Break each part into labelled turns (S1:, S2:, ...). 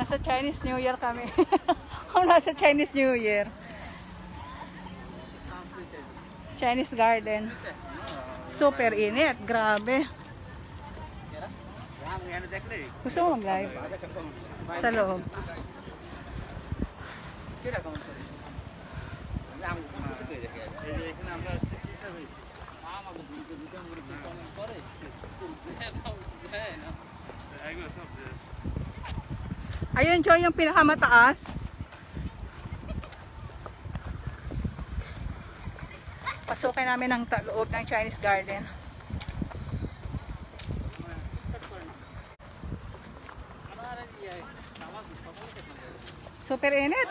S1: Nasa Chinese New Year kami. Nasa Chinese New Year. Chinese Garden. Super init. Grabe. Gusto mo mag-live? Sa loob. Ayun, Joy, yung pinakamataas. Pasukin namin ang loob ng Chinese Garden. Super init.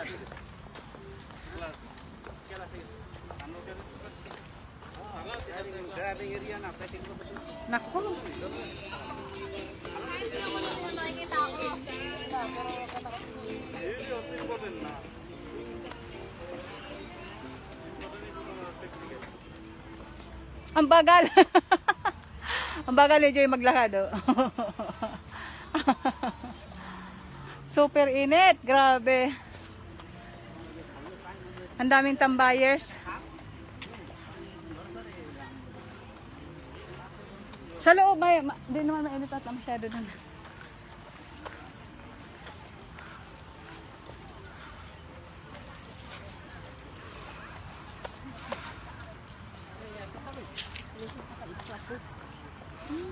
S1: Naku. Ang bagal. Ang bagal ni Joy maglakad. Oh. Super init. Grabe. Ang daming tambayers. Sa loob, di naman mainit at masyado doon.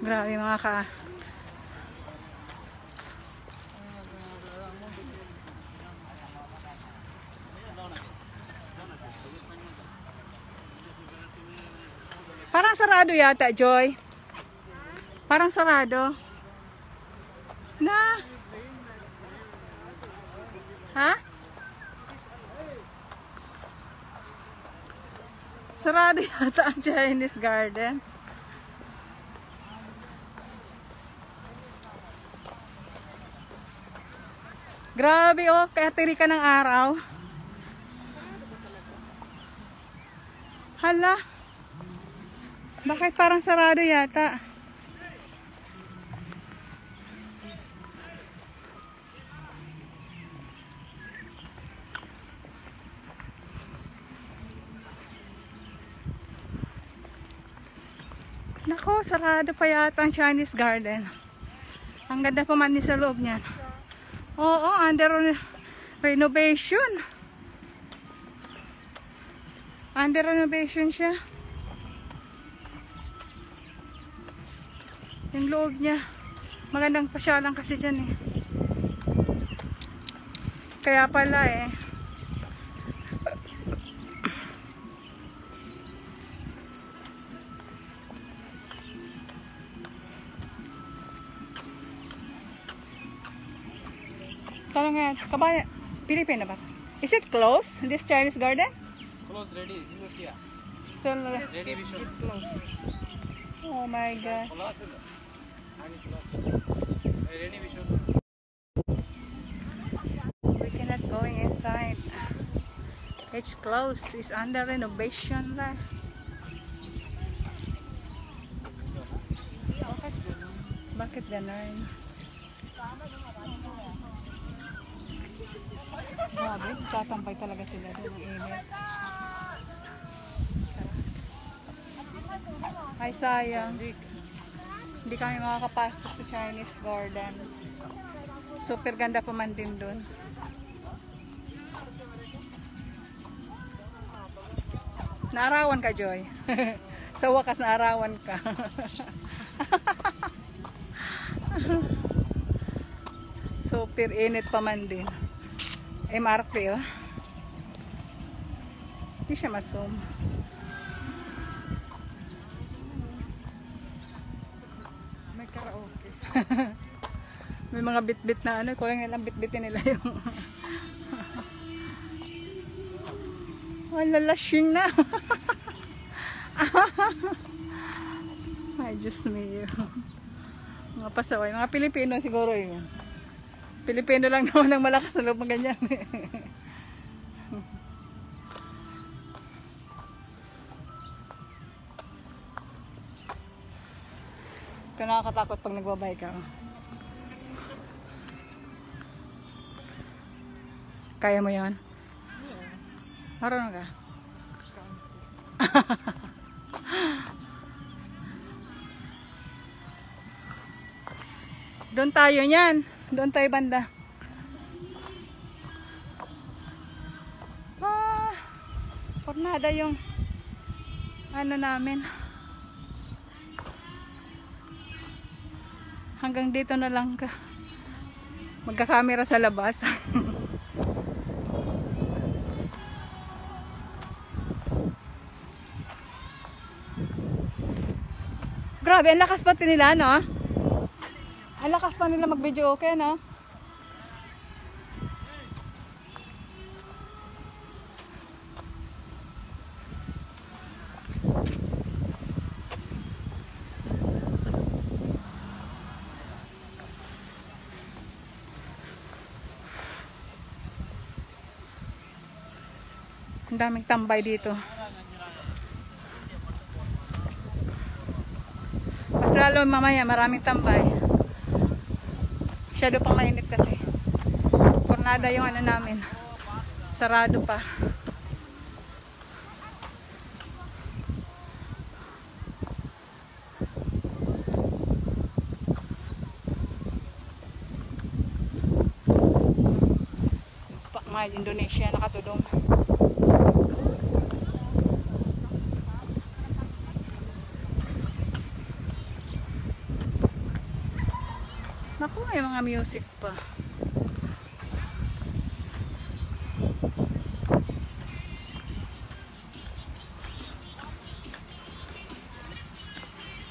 S1: Grabe mga ka. Parang sarado yata, Joy. Parang sarado. Na. Ha? Sarado yata ang Chinese Garden. Grabe oh, kaya tiri ka ng araw. Hala. Bakit parang sarado yata? Nako, sarado pa yata ang Chinese Garden. Ang ganda pa man sa loob niyan. Oo, under renovation. Under renovation siya. Yung loob niya. Magandang pasyalan kasi dyan eh. Kaya pala eh. Kaya kabaya, Pilipino ba? Is it closed? This Chinese Garden?
S2: Closed, ready.
S1: Still
S2: Ready, we should close.
S1: Oh my God.
S2: Ready, we should.
S1: We cannot go inside. It's closed. It's under renovation lah. Bakit ganun? Grabe, tatampay talaga sila doon ng init. Ay sayang. Hindi kami makakapasok sa Chinese Gardens. Super ganda pa man din doon. Naarawan ka, Joy. Sa wakas naarawan ka. Super init pa man din. MRT oh. Hindi siya masum. May karaoke. May mga bit-bit na ano, kulang nilang bit-bitin nila yung wala lashing na. Ay, Diyos me. Mga pasaway, mga Pilipino siguro yun. Pilipino lang naman ang malakas sa loob ng ganyan. Nakakatakot pag nagbabay ka. Kaya mo yon? Marunong ka? Doon tayo niyan. Doon tayo banda. Pornada yung ano namin. Hanggang dito na lang ka. Magkakamera sa labas. Grabe, ang lakas pa nila, no? Ang lakas pa nila mag-video, okay, no? Ang daming tambay dito. Mas lalo mamaya maraming tambay. Masyado pang mainit kasi. Pornada yung ano namin. Sarado pa. Mga Indonesia nakatulong. Naku, may mga music pa.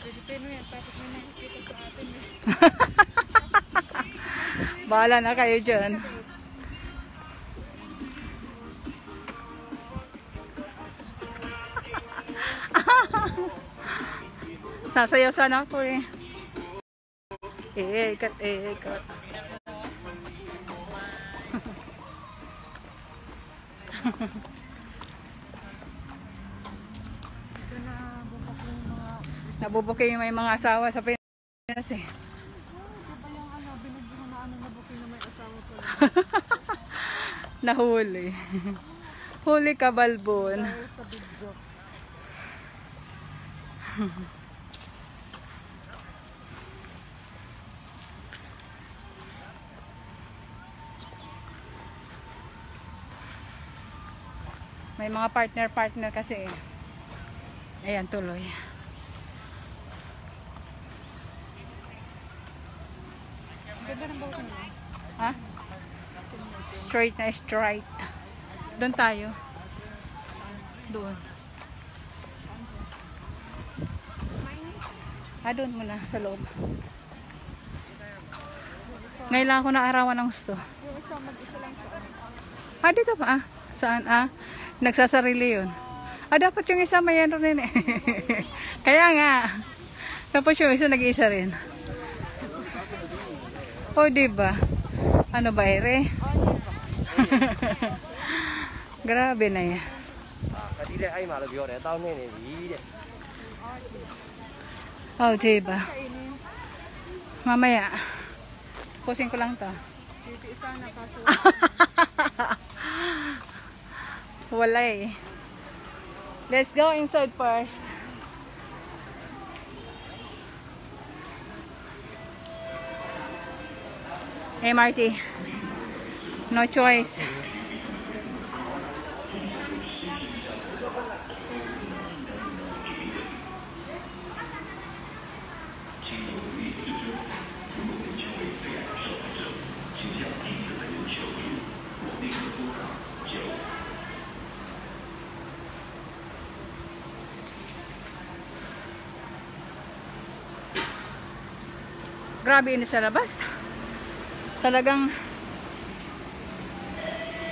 S3: Pilipino yan, tapos may nakikita sa atin.
S1: Bahala na kayo dyan. Sasayaw sana ako eh. Ikat. Nabubuki yung may mga asawa sa Pinas eh.
S3: Diba yung ano, binigyan na ano, nabukin na may asawa pala.
S1: Nahuli. Huli ka, Balbon.
S3: Dahil sa video.
S1: May mga partner kasi eh. Ayan, tuloy.
S3: Ganda ng bawang nila.
S1: Ha? Straight na straight. Doon tayo. Doon. Doon muna sa loob. Ngayon lang ako naarawan ng gusto.
S3: Yung isa mag-isa lang sa ano.
S1: Dito pa Saan nagsasarili yun. Dapat yung isa mayan rin eh. Kaya nga. Tapos yung isa nag-iisa rin. Diba? Ano ba, ere? Grabe na yan. Diba? Mamaya. Pusin ko lang to.
S3: Isa na kaso.
S1: Wala eh. Let's go inside first. Hey Marty. No choice. Grabe ini sa labas. Talagang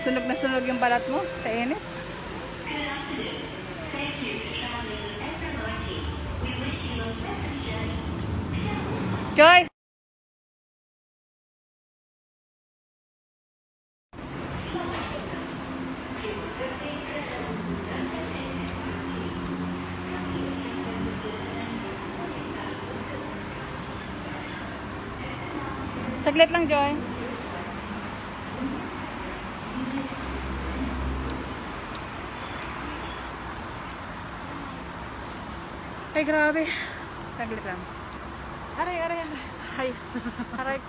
S1: sunog na sunog yung balat mo sa init. Joy! Saglit lang, Joy. Ay, grabe. Taglit lang.
S3: Aray, aray, aray.
S1: Ay,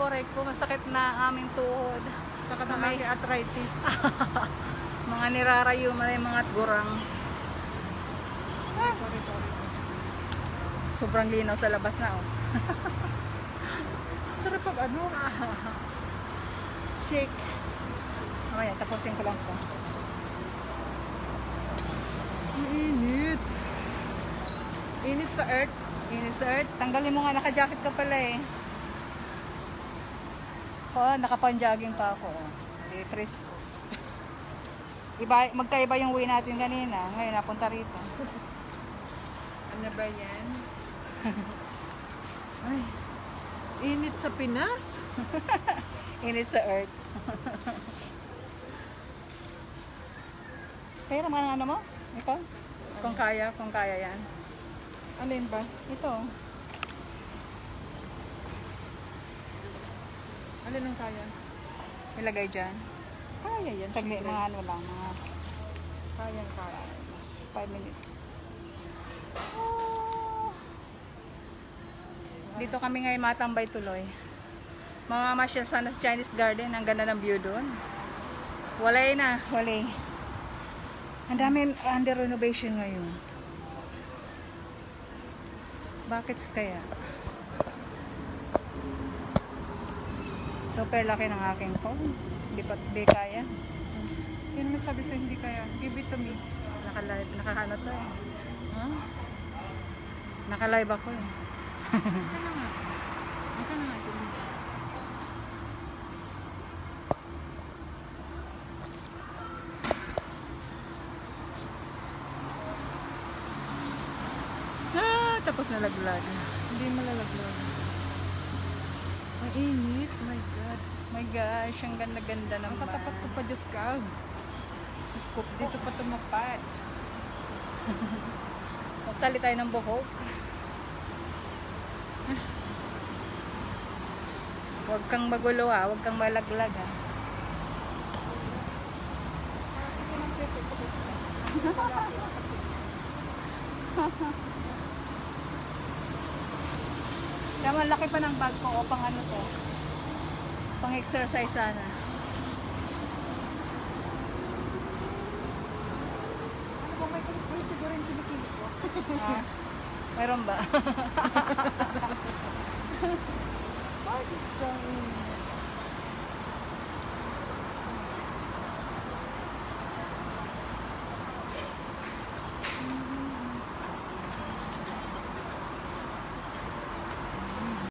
S1: aray ko. Masakit na ang aming tuhod.
S3: Saka na
S1: May-
S3: may arthritis.
S1: Mga nirarayo, may mga gurang.
S3: Sorry.
S1: Sobrang linaw sa labas na, oh.
S3: Sarap pag ano.
S1: Shake. Mamaya, tapusin ko lang ito.
S3: Ang init. Init sa earth.
S1: Init sa earth. Tanggalin mo nga, naka-jacket ka pala eh. Oo, nakapan-jogging pa ako. Eh, presko. Iba, magkaiba yung way natin kanina. Ngayon, napunta rito.
S3: Ano ba yan? Ay. Init sa Pinas.
S1: Init sa earth. Kaya naman ang ano mo? Ito? Kung kaya yan.
S3: Alin ba?
S1: Ito.
S3: Alin ang kaya?
S1: Ilagay dyan.
S3: Kaya yan.
S1: Saglit,
S3: syempre.
S1: mga ano lang, mga
S3: Kaya.
S1: 5 minutes. Oh. Dito kami ngayon matambay tuloy. Mamamasyal sana sa Chinese Garden. Ang ganda ng view doon. Walay na, walay. Ang dami under renovation ngayon. Bakit kaya? Super laki ng aking phone. Di kaya.
S3: Sino may sabi sa hindi kaya? Give it to me.
S1: Nakakano to eh. Huh? Naka-live ako eh.
S3: Aka na nga. Aka na nga.
S1: Tapos nalaglag.
S3: Hindi malalaglag. Ang init. My God.
S1: My gosh, ang ganda-ganda
S3: Ang
S1: naman.
S3: katapat ko pa, Diyos ka. Sus ko, dito pa tumapat.
S1: Magtali tayo ng buhok. Huwag kang magulo ha, huwag kang malaglag ha. Kaya laki pa ng bag ko o pang ano to. Pang exercise sana.
S3: Ano ba, may kulit siguro yung kinikili ko.
S1: Ha? Meron ba?
S3: What is going on?